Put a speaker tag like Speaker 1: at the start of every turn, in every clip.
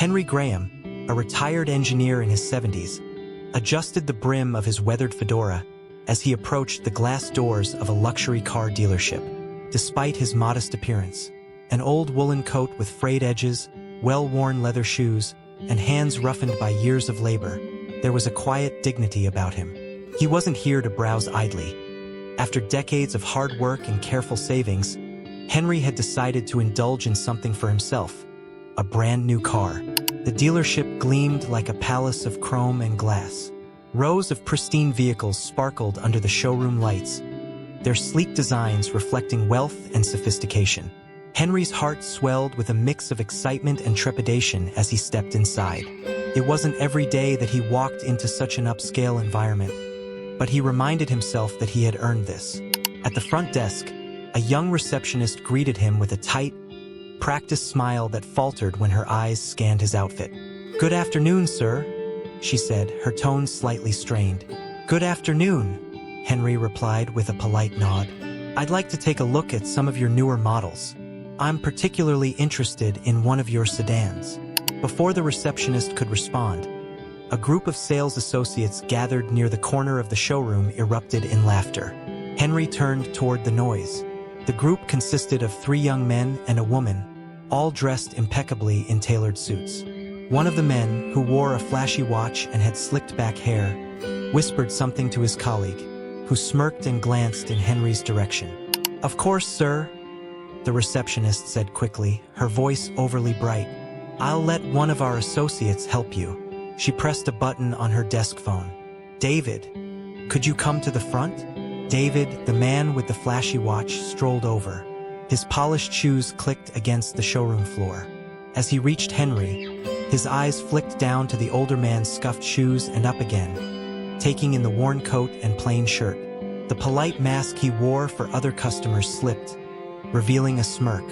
Speaker 1: Henry Graham, a retired engineer in his 70s, adjusted the brim of his weathered fedora as he approached the glass doors of a luxury car dealership. Despite his modest appearance, an old woolen coat with frayed edges, well-worn leather shoes, and hands roughened by years of labor, there was a quiet dignity about him. He wasn't here to browse idly. After decades of hard work and careful savings, Henry had decided to indulge in something for himself, a brand new car. The dealership gleamed like a palace of chrome and glass. Rows of pristine vehicles sparkled under the showroom lights, their sleek designs reflecting wealth and sophistication. Henry's heart swelled with a mix of excitement and trepidation as he stepped inside. It wasn't every day that he walked into such an upscale environment, but he reminded himself that he had earned this. At the front desk, a young receptionist greeted him with a tight, practiced smile that faltered when her eyes scanned his outfit. "Good afternoon, sir," she said, her tone slightly strained. "Good afternoon," Henry replied with a polite nod. "I'd like to take a look at some of your newer models. I'm particularly interested in one of your sedans." Before the receptionist could respond, a group of sales associates gathered near the corner of the showroom erupted in laughter. Henry turned toward the noise. The group consisted of 3 young men and a woman, all dressed impeccably in tailored suits. One of the men, who wore a flashy watch and had slicked back hair, whispered something to his colleague, who smirked and glanced in Henry's direction. "Of course, sir," the receptionist said quickly, her voice overly bright. "I'll let one of our associates help you." She pressed a button on her desk phone. "David, could you come to the front?" David, the man with the flashy watch, strolled over. His polished shoes clicked against the showroom floor. As he reached Henry, his eyes flicked down to the older man's scuffed shoes and up again, taking in the worn coat and plain shirt. The polite mask he wore for other customers slipped, revealing a smirk.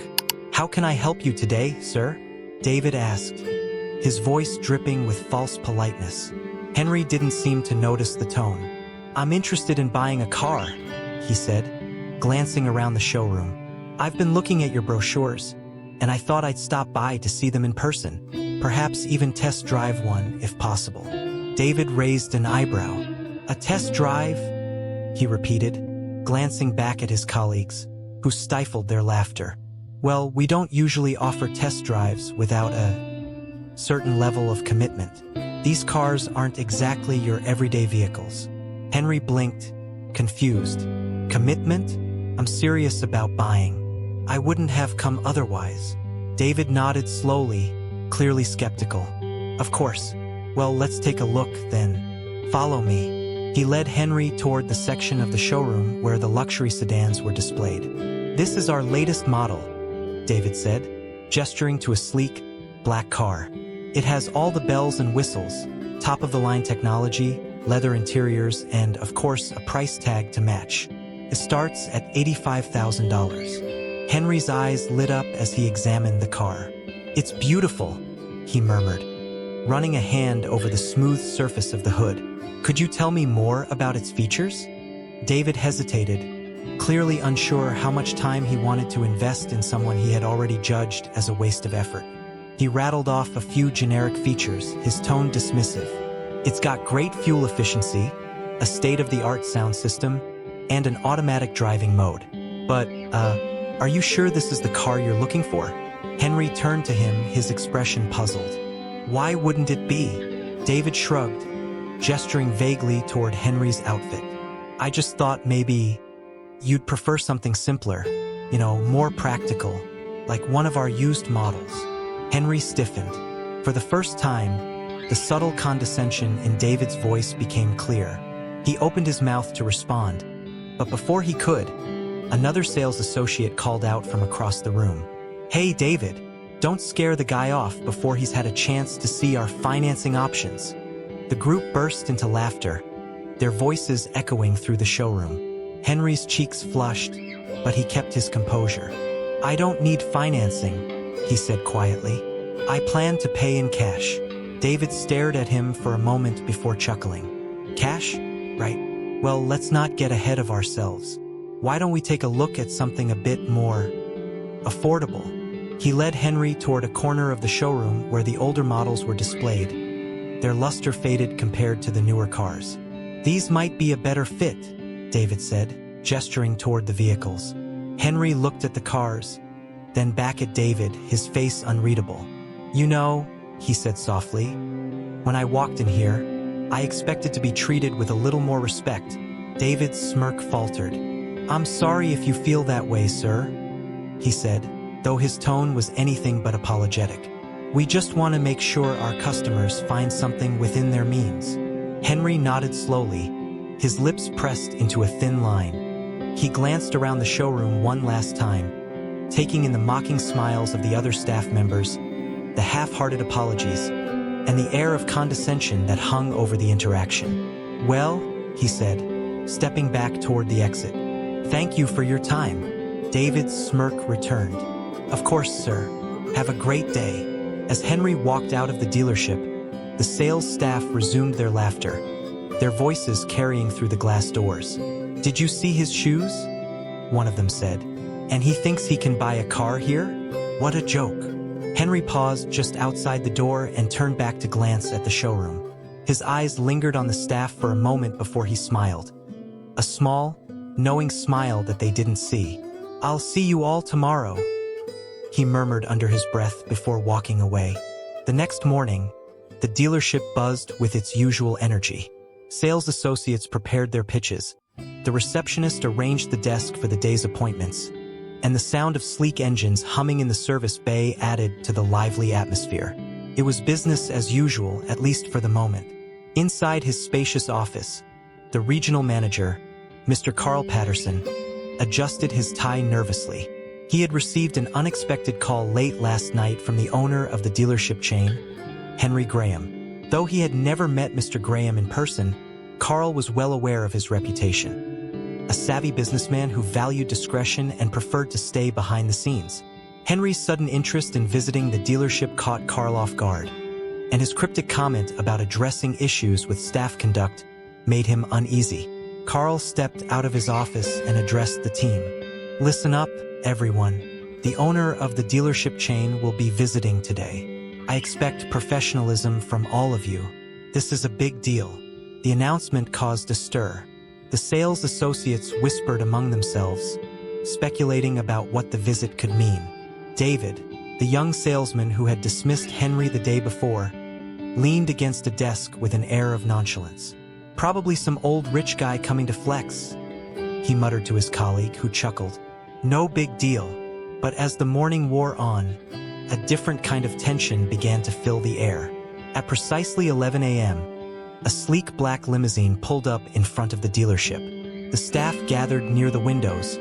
Speaker 1: "How can I help you today, sir?" David asked, his voice dripping with false politeness. Henry didn't seem to notice the tone. "I'm interested in buying a car," he said, glancing around the showroom. "I've been looking at your brochures, and I thought I'd stop by to see them in person, perhaps even test drive one if possible." David raised an eyebrow. "A test drive?" he repeated, glancing back at his colleagues, who stifled their laughter. "Well, we don't usually offer test drives without a certain level of commitment. These cars aren't exactly your everyday vehicles." Henry blinked, confused. "Commitment? I'm serious about buying. I wouldn't have come otherwise." David nodded slowly, clearly skeptical. "Of course. Well, let's take a look, then. Follow me." He led Henry toward the section of the showroom where the luxury sedans were displayed. "This is our latest model," David said, gesturing to a sleek, black car. "It has all the bells and whistles, top-of-the-line technology, leather interiors, and, of course, a price tag to match. It starts at $85,000. Henry's eyes lit up as he examined the car. "It's beautiful," he murmured, running a hand over the smooth surface of the hood. "Could you tell me more about its features?" David hesitated, clearly unsure how much time he wanted to invest in someone he had already judged as a waste of effort. He rattled off a few generic features, his tone dismissive. "It's got great fuel efficiency, a state-of-the-art sound system, and an automatic driving mode. But, are you sure this is the car you're looking for?" Henry turned to him, his expression puzzled. "Why wouldn't it be?" David shrugged, gesturing vaguely toward Henry's outfit. "I just thought maybe you'd prefer something simpler, more practical, like one of our used models." Henry stiffened. For the first time, the subtle condescension in David's voice became clear. He opened his mouth to respond, but before he could, another sales associate called out from across the room. "Hey, David, don't scare the guy off before he's had a chance to see our financing options." The group burst into laughter, their voices echoing through the showroom. Henry's cheeks flushed, but he kept his composure. "I don't need financing," he said quietly. "I plan to pay in cash." David stared at him for a moment before chuckling. "Cash? Right. Well, let's not get ahead of ourselves. Why don't we take a look at something a bit more affordable?" He led Henry toward a corner of the showroom where the older models were displayed, their luster faded compared to the newer cars. "These might be a better fit," David said, gesturing toward the vehicles. Henry looked at the cars, then back at David, his face unreadable. "You know," he said softly, "when I walked in here, I expected to be treated with a little more respect." David's smirk faltered. "I'm sorry if you feel that way, sir," he said, though his tone was anything but apologetic. "We just want to make sure our customers find something within their means." Henry nodded slowly, his lips pressed into a thin line. He glanced around the showroom one last time, taking in the mocking smiles of the other staff members, the half-hearted apologies, and the air of condescension that hung over the interaction. "Well," he said, stepping back toward the exit, "thank you for your time." David's smirk returned. "Of course, sir. Have a great day." As Henry walked out of the dealership, the sales staff resumed their laughter, their voices carrying through the glass doors. "Did you see his shoes?" one of them said. "And he thinks he can buy a car here? What a joke." Henry paused just outside the door and turned back to glance at the showroom. His eyes lingered on the staff for a moment before he smiled. A small, knowing smile that they didn't see. "I'll see you all tomorrow," he murmured under his breath before walking away. The next morning, the dealership buzzed with its usual energy. Sales associates prepared their pitches. The receptionist arranged the desk for the day's appointments, and the sound of sleek engines humming in the service bay added to the lively atmosphere. It was business as usual, at least for the moment. Inside his spacious office, the regional manager, Mr. Carl Patterson, adjusted his tie nervously. He had received an unexpected call late last night from the owner of the dealership chain, Henry Graham. Though he had never met Mr. Graham in person, Carl was well aware of his reputation. A savvy businessman who valued discretion and preferred to stay behind the scenes. Henry's sudden interest in visiting the dealership caught Carl off guard, and his cryptic comment about addressing issues with staff conduct made him uneasy. Carl stepped out of his office and addressed the team. "Listen up, everyone. The owner of the dealership chain will be visiting today. I expect professionalism from all of you. This is a big deal." The announcement caused a stir. The sales associates whispered among themselves, speculating about what the visit could mean. David, the young salesman who had dismissed Henry the day before, leaned against a desk with an air of nonchalance. "Probably some old rich guy coming to flex," he muttered to his colleague, who chuckled. "No big deal." But as the morning wore on, a different kind of tension began to fill the air. At precisely 11 a.m., a sleek black limousine pulled up in front of the dealership. The staff gathered near the windows,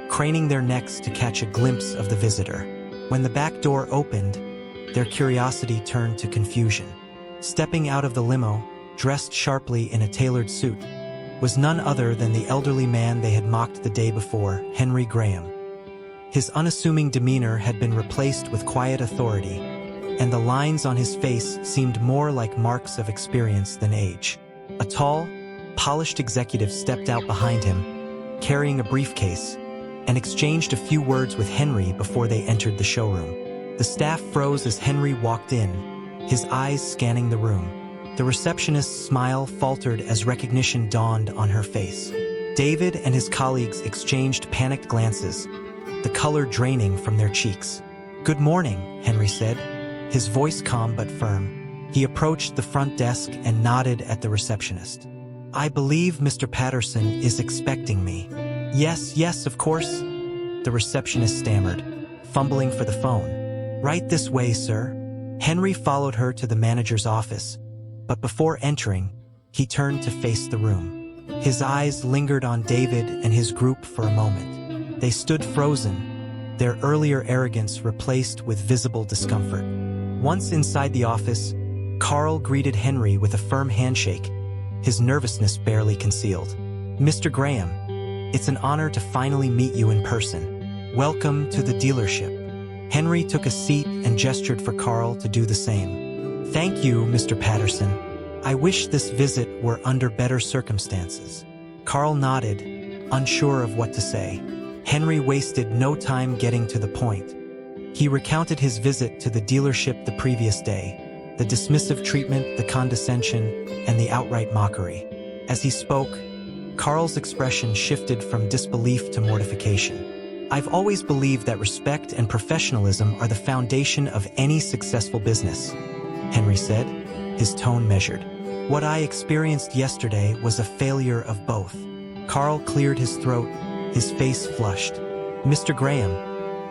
Speaker 1: craning their necks to catch a glimpse of the visitor. When the back door opened, their curiosity turned to confusion. Stepping out of the limo, dressed sharply in a tailored suit, was none other than the elderly man they had mocked the day before, Henry Graham. His unassuming demeanor had been replaced with quiet authority, and the lines on his face seemed more like marks of experience than age. A tall, polished executive stepped out behind him, carrying a briefcase, and exchanged a few words with Henry before they entered the showroom. The staff froze as Henry walked in, his eyes scanning the room. The receptionist's smile faltered as recognition dawned on her face. David and his colleagues exchanged panicked glances, the color draining from their cheeks. "Good morning," Henry said, his voice calm but firm. He approached the front desk and nodded at the receptionist. "I believe Mr. Patterson is expecting me." Yes, of course," the receptionist stammered, fumbling for the phone. "Right this way, sir." Henry followed her to the manager's office, but before entering, he turned to face the room. His eyes lingered on David and his group for a moment. They stood frozen, their earlier arrogance replaced with visible discomfort. Once inside the office, Carl greeted Henry with a firm handshake, his nervousness barely concealed. "Mr. Graham, it's an honor to finally meet you in person. Welcome to the dealership." Henry took a seat and gestured for Carl to do the same. "Thank you, Mr. Patterson. I wish this visit were under better circumstances." Carl nodded, unsure of what to say. Henry wasted no time getting to the point. He recounted his visit to the dealership the previous day, the dismissive treatment, the condescension, and the outright mockery. As he spoke, Carl's expression shifted from disbelief to mortification. "I've always believed that respect and professionalism are the foundation of any successful business," Henry said, his tone measured. "What I experienced yesterday was a failure of both." Carl cleared his throat, his face flushed. "Mr. Graham,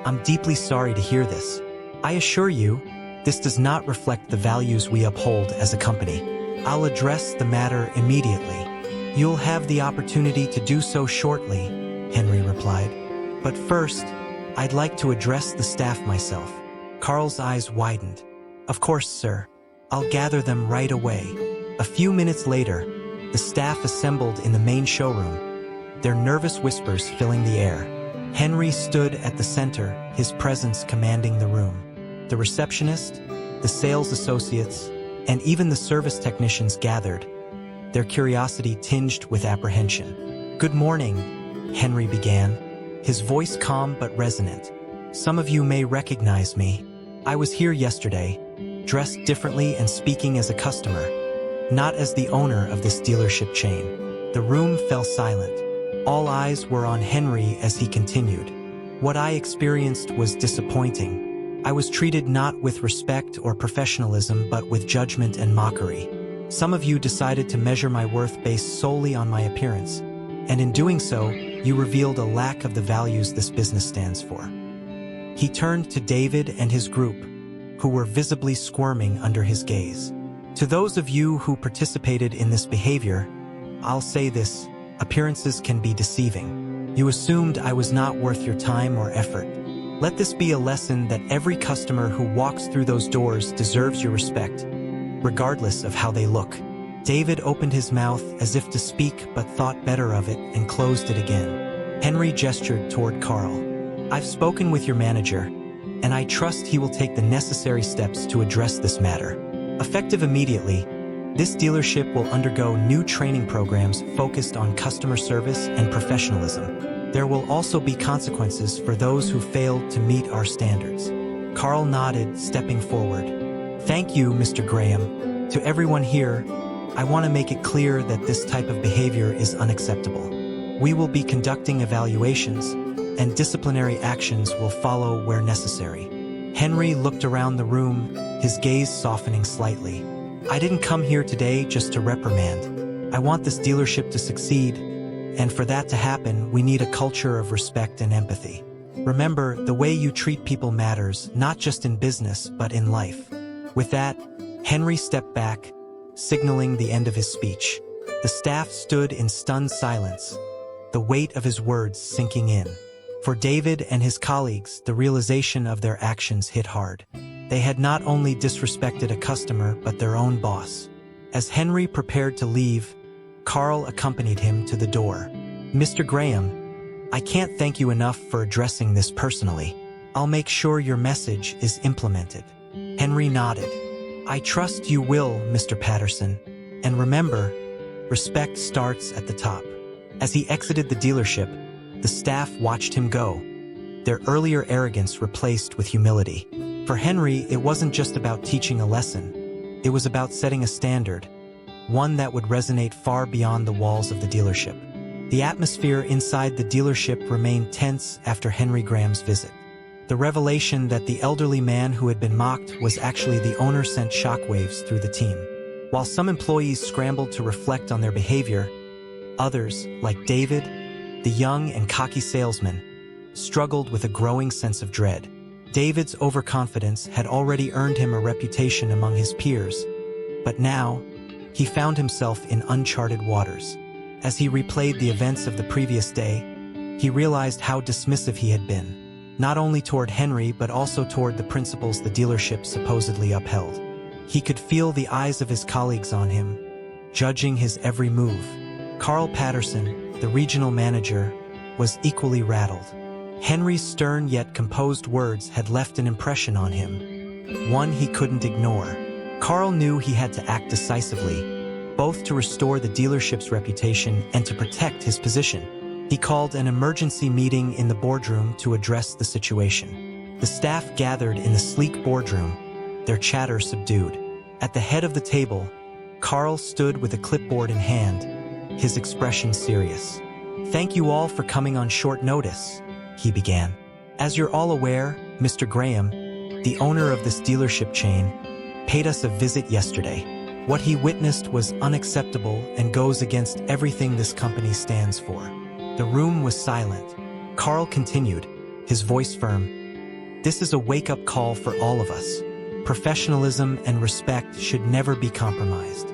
Speaker 1: I'm deeply sorry to hear this. I assure you, this does not reflect the values we uphold as a company. I'll address the matter immediately." "You'll have the opportunity to do so shortly," Henry replied. "But first, I'd like to address the staff myself." Carl's eyes widened. "Of course, sir. I'll gather them right away." A few minutes later, the staff assembled in the main showroom, their nervous whispers filling the air. Henry stood at the center, his presence commanding the room. The receptionist, the sales associates, and even the service technicians gathered, their curiosity tinged with apprehension. "Good morning," Henry began, his voice calm but resonant. "Some of you may recognize me. I was here yesterday, dressed differently and speaking as a customer, not as the owner of this dealership chain." The room fell silent. All eyes were on Henry as he continued. "What I experienced was disappointing. I was treated not with respect or professionalism but with judgment and mockery. Some of you decided to measure my worth based solely on my appearance, and in doing so, you revealed a lack of the values this business stands for." He turned to David and his group, who were visibly squirming under his gaze. "To those of you who participated in this behavior, I'll say this: appearances can be deceiving. You assumed I was not worth your time or effort. Let this be a lesson that every customer who walks through those doors deserves your respect, regardless of how they look." David opened his mouth as if to speak but thought better of it and closed it again. Henry gestured toward Carl. "I've spoken with your manager, and I trust he will take the necessary steps to address this matter. Effective immediately, this dealership will undergo new training programs focused on customer service and professionalism. There will also be consequences for those who failed to meet our standards." Carl nodded, stepping forward. "Thank you, Mr. Graham. To everyone here, I want to make it clear that this type of behavior is unacceptable. We will be conducting evaluations, and disciplinary actions will follow where necessary." Henry looked around the room, his gaze softening slightly. "I didn't come here today just to reprimand. I want this dealership to succeed, and for that to happen, we need a culture of respect and empathy. Remember, the way you treat people matters, not just in business, but in life." With that, Henry stepped back, signaling the end of his speech. The staff stood in stunned silence, the weight of his words sinking in. For David and his colleagues, the realization of their actions hit hard. They had not only disrespected a customer, but their own boss. As Henry prepared to leave, Carl accompanied him to the door. "Mr. Graham, I can't thank you enough for addressing this personally. I'll make sure your message is implemented." Henry nodded. "I trust you will, Mr. Patterson. And remember, respect starts at the top." As he exited the dealership, the staff watched him go, their earlier arrogance replaced with humility. For Henry, it wasn't just about teaching a lesson. It was about setting a standard, one that would resonate far beyond the walls of the dealership. The atmosphere inside the dealership remained tense after Henry Graham's visit. The revelation that the elderly man who had been mocked was actually the owner sent shockwaves through the team. While some employees scrambled to reflect on their behavior, others, like David, the young and cocky salesman, struggled with a growing sense of dread. David's overconfidence had already earned him a reputation among his peers, but now, he found himself in uncharted waters. As he replayed the events of the previous day, he realized how dismissive he had been, not only toward Henry but also toward the principles the dealership supposedly upheld. He could feel the eyes of his colleagues on him, judging his every move. Carl Patterson, the regional manager, was equally rattled. Henry's stern yet composed words had left an impression on him, one he couldn't ignore. Carl knew he had to act decisively, both to restore the dealership's reputation and to protect his position. He called an emergency meeting in the boardroom to address the situation. The staff gathered in the sleek boardroom, their chatter subdued. At the head of the table, Carl stood with a clipboard in hand, his expression serious. "Thank you all for coming on short notice," he began. "As you're all aware, Mr. Graham, the owner of this dealership chain, paid us a visit yesterday. What he witnessed was unacceptable and goes against everything this company stands for." The room was silent. Carl continued, his voice firm. "This is a wake-up call for all of us. Professionalism and respect should never be compromised.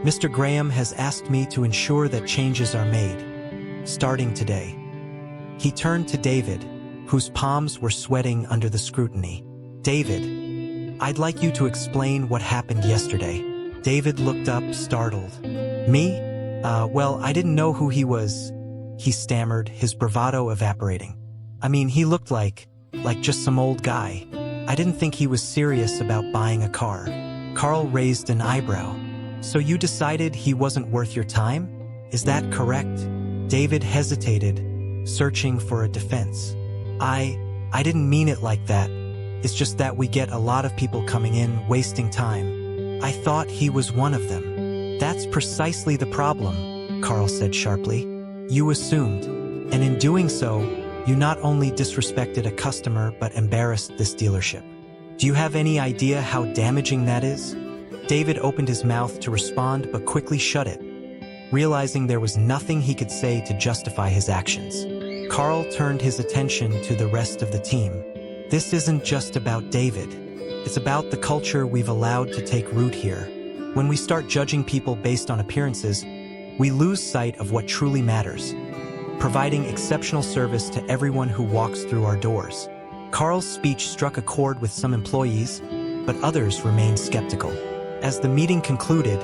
Speaker 1: Mr. Graham has asked me to ensure that changes are made, starting today." He turned to David, whose palms were sweating under the scrutiny. "David, I'd like you to explain what happened yesterday." David looked up, startled. "Me? Well, I didn't know who he was," he stammered, his bravado evaporating. "I mean, he looked like just some old guy. I didn't think he was serious about buying a car." Carl raised an eyebrow. "So you decided he wasn't worth your time? Is that correct?" David hesitated, searching for a defense. I didn't mean it like that. It's just that we get a lot of people coming in, wasting time. I thought he was one of them." "That's precisely the problem," Carl said sharply. "You assumed, and in doing so, you not only disrespected a customer but embarrassed this dealership. Do you have any idea how damaging that is?" David opened his mouth to respond but quickly shut it, realizing there was nothing he could say to justify his actions. Carl turned his attention to the rest of the team. "This isn't just about David. It's about the culture we've allowed to take root here. When we start judging people based on appearances, we lose sight of what truly matters: providing exceptional service to everyone who walks through our doors." Carl's speech struck a chord with some employees, but others remained skeptical. As the meeting concluded,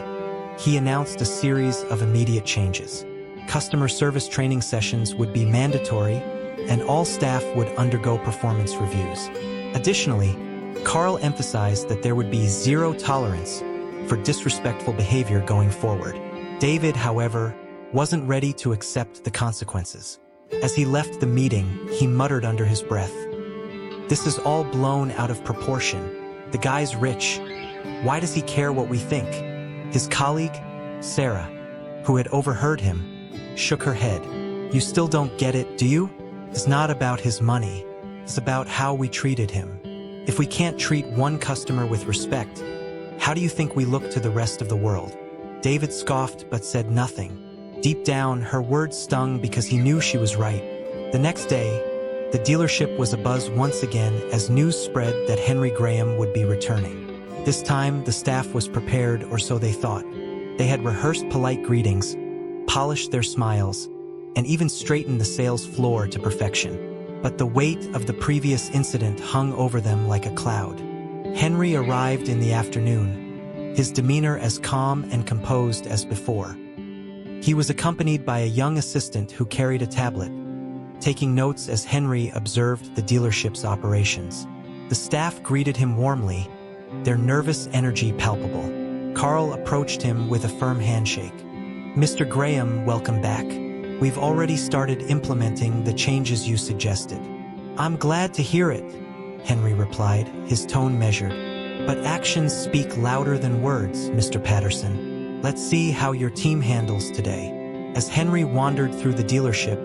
Speaker 1: he announced a series of immediate changes. Customer service training sessions would be mandatory, and all staff would undergo performance reviews. Additionally, Carl emphasized that there would be zero tolerance for disrespectful behavior going forward. David, however, wasn't ready to accept the consequences. As he left the meeting, he muttered under his breath, "This is all blown out of proportion. The guy's rich. Why does he care what we think?" His colleague, Sarah, who had overheard him, shook her head. "You still don't get it, do you? It's not about his money. It's about how we treated him. If we can't treat one customer with respect, how do you think we look to the rest of the world?" David scoffed but said nothing. Deep down, her words stung because he knew she was right. The next day, the dealership was abuzz once again as news spread that Henry Graham would be returning. This time, the staff was prepared, or so they thought. They had rehearsed polite greetings, polished their smiles, and even straightened the sales floor to perfection. But the weight of the previous incident hung over them like a cloud. Henry arrived in the afternoon, his demeanor as calm and composed as before. He was accompanied by a young assistant who carried a tablet, taking notes as Henry observed the dealership's operations. The staff greeted him warmly, their nervous energy palpable. Carl approached him with a firm handshake. "Mr. Graham, welcome back. We've already started implementing the changes you suggested." "I'm glad to hear it," Henry replied, his tone measured. "But actions speak louder than words, Mr. Patterson. Let's see how your team handles today." As Henry wandered through the dealership,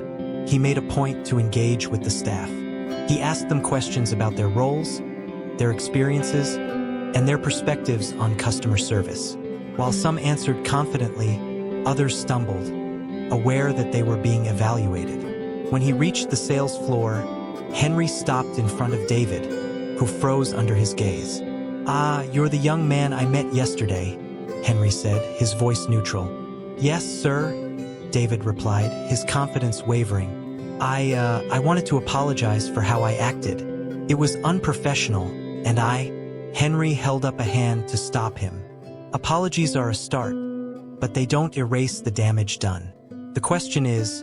Speaker 1: he made a point to engage with the staff. He asked them questions about their roles, their experiences, and their perspectives on customer service. While some answered confidently, others stumbled, aware that they were being evaluated. When he reached the sales floor, Henry stopped in front of David, who froze under his gaze. "Ah, you're the young man I met yesterday," Henry said, his voice neutral. "Yes, sir," David replied, his confidence wavering. I wanted to apologize for how I acted. It was unprofessional, and Henry held up a hand to stop him. "Apologies are a start, but they don't erase the damage done. The question is,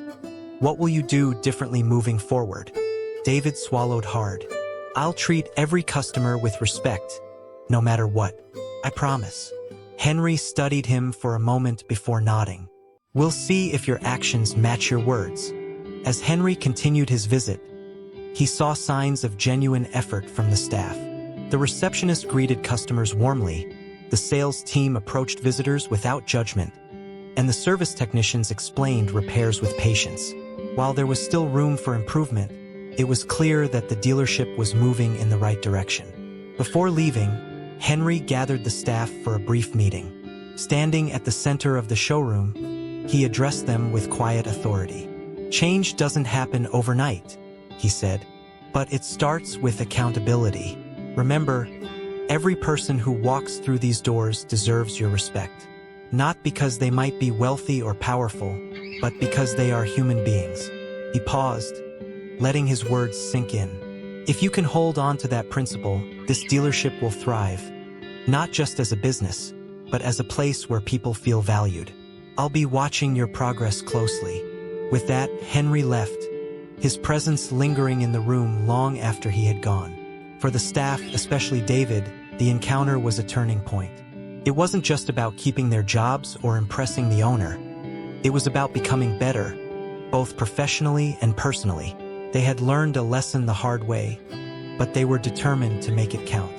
Speaker 1: what will you do differently moving forward?" David swallowed hard. "I'll treat every customer with respect, no matter what. I promise." Henry studied him for a moment before nodding. "We'll see if your actions match your words." As Henry continued his visit, He saw signs of genuine effort from the staff. The receptionist greeted customers warmly, the sales team approached visitors without judgment, and the service technicians explained repairs with patience. While there was still room for improvement, it was clear that the dealership was moving in the right direction. Before leaving, Henry gathered the staff for a brief meeting. Standing at the center of the showroom, he addressed them with quiet authority. "Change doesn't happen overnight," he said, "but it starts with accountability. Remember, every person who walks through these doors deserves your respect. Not because they might be wealthy or powerful, but because they are human beings." He paused, letting his words sink in. "If you can hold on to that principle, this dealership will thrive, not just as a business, but as a place where people feel valued. I'll be watching your progress closely." With that, Henry left, his presence lingering in the room long after he had gone. For the staff, especially David, the encounter was a turning point. It wasn't just about keeping their jobs or impressing the owner. It was about becoming better, both professionally and personally. They had learned a lesson the hard way, but they were determined to make it count.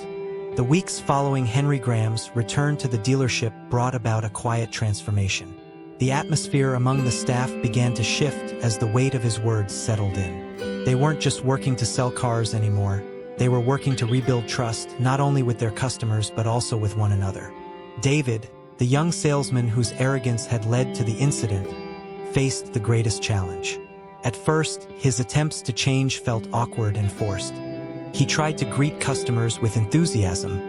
Speaker 1: The weeks following Henry Graham's return to the dealership brought about a quiet transformation. The atmosphere among the staff began to shift as the weight of his words settled in. They weren't just working to sell cars anymore. They were working to rebuild trust, not only with their customers but also with one another. David, the young salesman whose arrogance had led to the incident, faced the greatest challenge. At first, his attempts to change felt awkward and forced. He tried to greet customers with enthusiasm,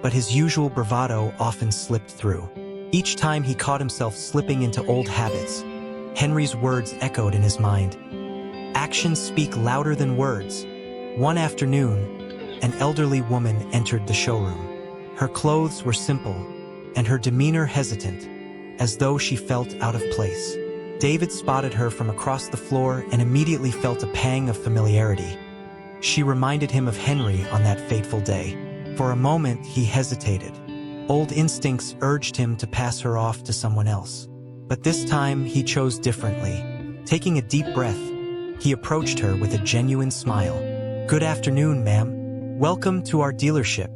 Speaker 1: but his usual bravado often slipped through. Each time he caught himself slipping into old habits, Henry's words echoed in his mind. Actions speak louder than words. One afternoon, an elderly woman entered the showroom. Her clothes were simple, and her demeanor hesitant, as though she felt out of place. David spotted her from across the floor and immediately felt a pang of familiarity. She reminded him of Henry on that fateful day. For a moment, he hesitated. Old instincts urged him to pass her off to someone else. But this time, he chose differently. Taking a deep breath, he approached her with a genuine smile. "Good afternoon, ma'am. Welcome to our dealership,"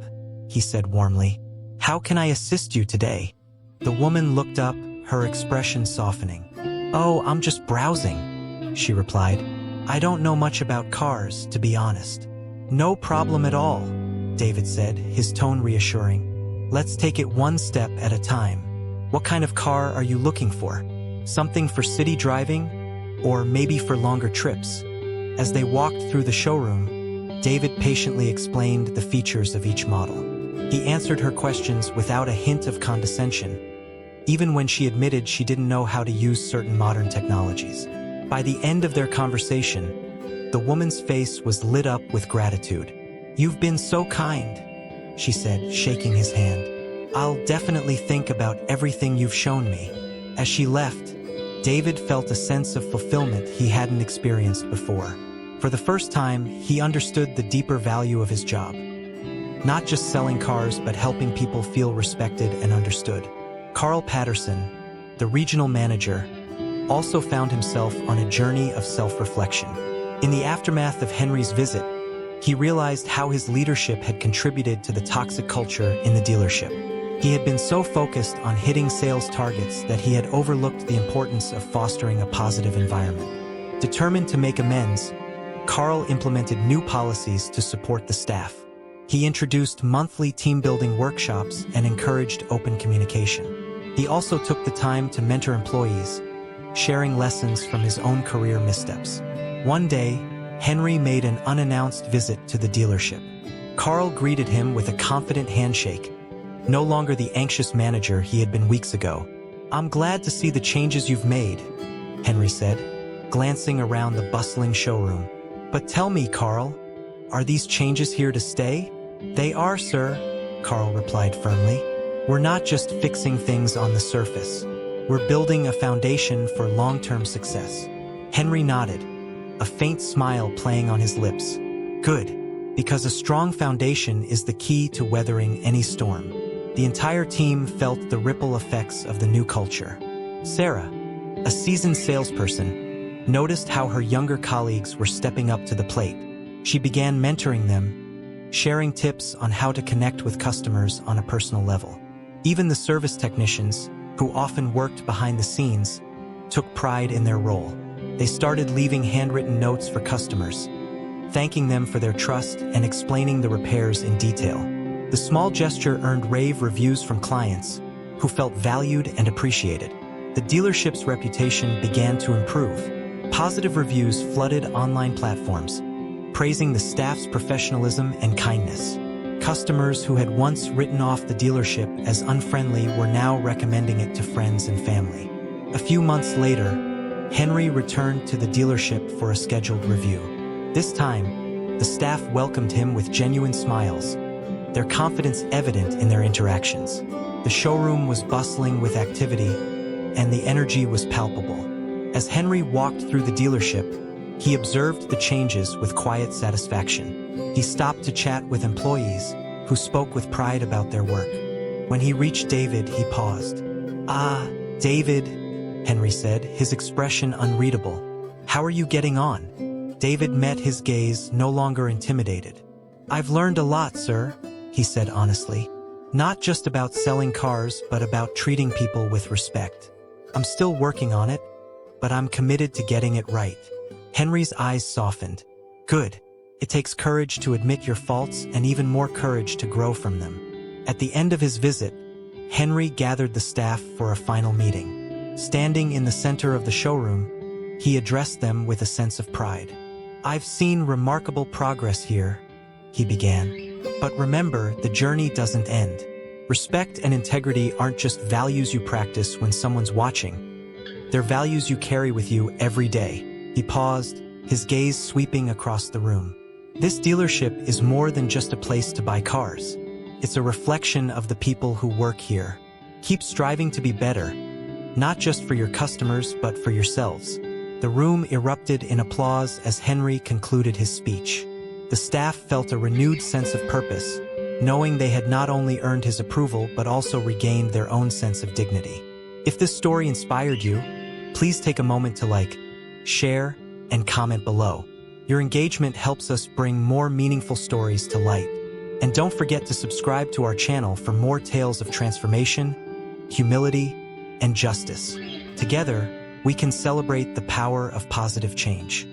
Speaker 1: he said warmly. "How can I assist you today?" The woman looked up, her expression softening. "Oh, I'm just browsing," she replied. "I don't know much about cars, to be honest." "No problem at all," David said, his tone reassuring. "Let's take it one step at a time. What kind of car are you looking for? Something for city driving? Or maybe for longer trips?" As they walked through the showroom, David patiently explained the features of each model. He answered her questions without a hint of condescension, even when she admitted she didn't know how to use certain modern technologies. By the end of their conversation, the woman's face was lit up with gratitude. "You've been so kind," she said, shaking his hand. "I'll definitely think about everything you've shown me." As she left, David felt a sense of fulfillment he hadn't experienced before. For the first time, he understood the deeper value of his job. Not just selling cars, but helping people feel respected and understood. Carl Patterson, the regional manager, also found himself on a journey of self-reflection. In the aftermath of Henry's visit, he realized how his leadership had contributed to the toxic culture in the dealership. He had been so focused on hitting sales targets that he had overlooked the importance of fostering a positive environment. Determined to make amends, Carl implemented new policies to support the staff. He introduced monthly team-building workshops and encouraged open communication. He also took the time to mentor employees, sharing lessons from his own career missteps. One day, Henry made an unannounced visit to the dealership. Carl greeted him with a confident handshake, no longer the anxious manager he had been weeks ago. "I'm glad to see the changes you've made," Henry said, glancing around the bustling showroom. "But tell me, Carl, are these changes here to stay?" "They are, sir," Carl replied firmly. "We're not just fixing things on the surface. We're building a foundation for long-term success." Henry nodded, a faint smile playing on his lips. "Good, because a strong foundation is the key to weathering any storm." The entire team felt the ripple effects of the new culture. Sarah, a seasoned salesperson, noticed how her younger colleagues were stepping up to the plate, She began mentoring them, sharing tips on how to connect with customers on a personal level. Even the service technicians, who often worked behind the scenes, took pride in their role. They started leaving handwritten notes for customers, thanking them for their trust and explaining the repairs in detail. The small gesture earned rave reviews from clients, who felt valued and appreciated. The dealership's reputation began to improve. Positive reviews flooded online platforms, praising the staff's professionalism and kindness. Customers who had once written off the dealership as unfriendly were now recommending it to friends and family. A few months later, Henry returned to the dealership for a scheduled review. This time, the staff welcomed him with genuine smiles, their confidence evident in their interactions. The showroom was bustling with activity, and the energy was palpable. As Henry walked through the dealership, he observed the changes with quiet satisfaction. He stopped to chat with employees, who spoke with pride about their work. When he reached David, he paused. "Ah, David," Henry said, his expression unreadable. "How are you getting on?" David met his gaze, no longer intimidated. "I've learned a lot, sir," he said honestly. "Not just about selling cars, but about treating people with respect. I'm still working on it, but I'm committed to getting it right." Henry's eyes softened. "Good. It takes courage to admit your faults and even more courage to grow from them." At the end of his visit, Henry gathered the staff for a final meeting. Standing in the center of the showroom, he addressed them with a sense of pride. "I've seen remarkable progress here," he began. "But remember, the journey doesn't end. Respect and integrity aren't just values you practice when someone's watching. They're values you carry with you every day." He paused, his gaze sweeping across the room. "This dealership is more than just a place to buy cars. It's a reflection of the people who work here. Keep striving to be better, not just for your customers, but for yourselves." The room erupted in applause as Henry concluded his speech. The staff felt a renewed sense of purpose, knowing they had not only earned his approval but also regained their own sense of dignity. If this story inspired you, please take a moment to like, share, and comment below. Your engagement helps us bring more meaningful stories to light. And don't forget to subscribe to our channel for more tales of transformation, humility, and justice. Together, we can celebrate the power of positive change.